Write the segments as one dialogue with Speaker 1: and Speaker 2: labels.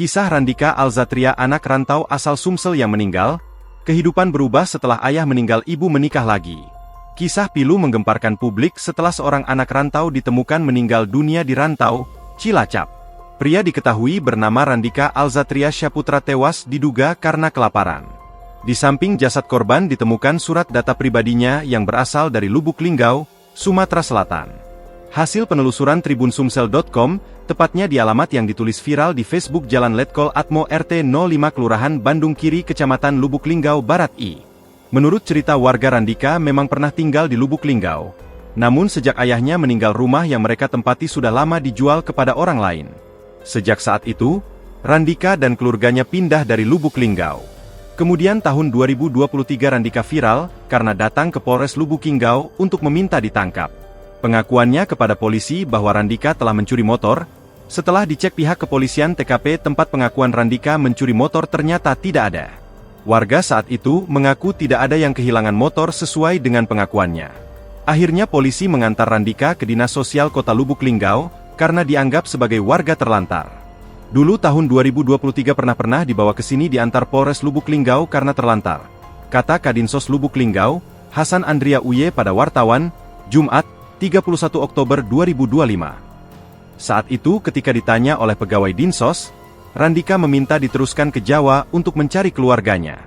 Speaker 1: Kisah Randika Alzatria, anak rantau asal Sumsel yang meninggal, kehidupan berubah setelah ayah meninggal, ibu menikah lagi. Kisah pilu menggemparkan publik setelah seorang anak rantau ditemukan meninggal dunia di rantau, Cilacap. Pria diketahui bernama Randika Alzatria Syaputra tewas diduga karena kelaparan. Di samping jasad korban ditemukan surat data pribadinya yang berasal dari Lubuk Linggau, Sumatera Selatan. Hasil penelusuran tribunsumsel.com, tepatnya di alamat yang ditulis viral di Facebook Jalan Letkol Atmo RT 05 Kelurahan Bandung Kiri Kecamatan Lubuk Linggau Barat I. Menurut cerita warga, Randika memang pernah tinggal di Lubuk Linggau. Namun sejak ayahnya meninggal, rumah yang mereka tempati sudah lama dijual kepada orang lain. Sejak saat itu, Randika dan keluarganya pindah dari Lubuk Linggau. Kemudian tahun 2023 Randika viral karena datang ke Polres Lubuk Linggau untuk meminta ditangkap. Pengakuannya kepada polisi bahwa Randika telah mencuri motor. Setelah dicek pihak kepolisian, TKP tempat pengakuan Randika mencuri motor ternyata tidak ada. Warga saat itu mengaku tidak ada yang kehilangan motor sesuai dengan pengakuannya. Akhirnya polisi mengantar Randika ke Dinas Sosial Kota Lubuk Linggau karena dianggap sebagai warga terlantar. Dulu tahun 2023 pernah dibawa ke sini diantar Polres Lubuk Linggau karena terlantar, kata Kadinsos Lubuk Linggau, Hasan Andria Uye pada wartawan, Jumat, 31 Oktober 2025. Saat itu ketika ditanya oleh pegawai Dinsos, Randika meminta diteruskan ke Jawa untuk mencari keluarganya.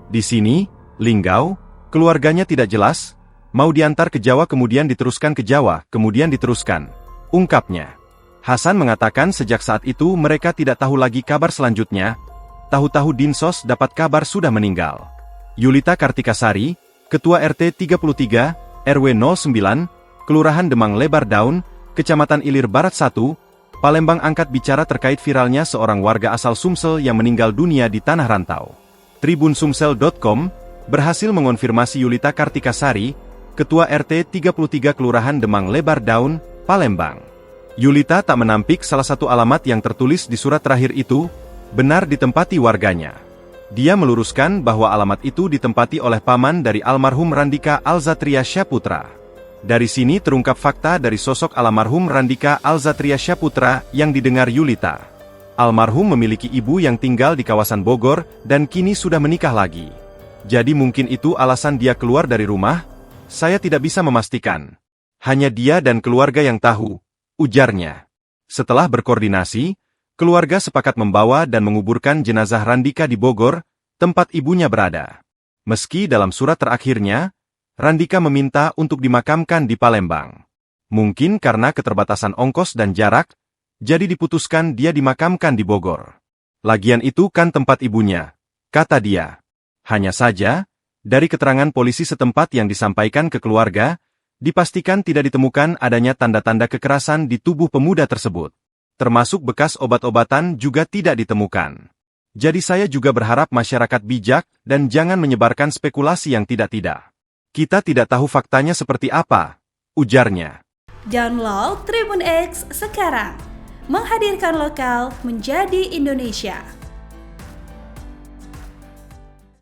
Speaker 1: Di sini, Linggau, keluarganya tidak jelas, mau diantar ke Jawa kemudian diteruskan ke Jawa, kemudian diteruskan, ungkapnya. Hasan mengatakan sejak saat itu mereka tidak tahu lagi kabar selanjutnya, tahu-tahu Dinsos dapat kabar sudah meninggal. Yulita Kartikasari, Ketua RT 33, RW 09, Kelurahan Demang Lebar Daun, Kecamatan Ilir Barat 1, Palembang angkat bicara terkait viralnya seorang warga asal Sumsel yang meninggal dunia di tanah rantau. Tribunsumsel.com berhasil mengonfirmasi Yulita Kartikasari, Ketua RT 33 Kelurahan Demang Lebar Daun, Palembang. Yulita tak menampik salah satu alamat yang tertulis di surat terakhir itu benar ditempati warganya. Dia meluruskan bahwa alamat itu ditempati oleh paman dari almarhum Randika Alzatria Syaputra. Dari sini terungkap fakta dari sosok almarhum Randika Alzatria Syaputra yang didengar Yulita. Almarhum memiliki ibu yang tinggal di kawasan Bogor dan kini sudah menikah lagi. Jadi mungkin itu alasan dia keluar dari rumah? Saya tidak bisa memastikan. Hanya dia dan keluarga yang tahu, ujarnya. Setelah berkoordinasi, keluarga sepakat membawa dan menguburkan jenazah Randika di Bogor, tempat ibunya berada. Meski dalam surat terakhirnya, Randika meminta untuk dimakamkan di Palembang. Mungkin karena keterbatasan ongkos dan jarak, jadi diputuskan dia dimakamkan di Bogor. Lagian itu kan tempat ibunya, kata dia. Hanya saja, dari keterangan polisi setempat yang disampaikan ke keluarga, dipastikan tidak ditemukan adanya tanda-tanda kekerasan di tubuh pemuda tersebut. Termasuk bekas obat-obatan juga tidak ditemukan. Jadi saya juga berharap masyarakat bijak dan jangan menyebarkan spekulasi yang tidak-tidak. Kita tidak tahu faktanya seperti apa, ujarnya.
Speaker 2: Download Tribun X sekarang, menghadirkan lokal menjadi Indonesia.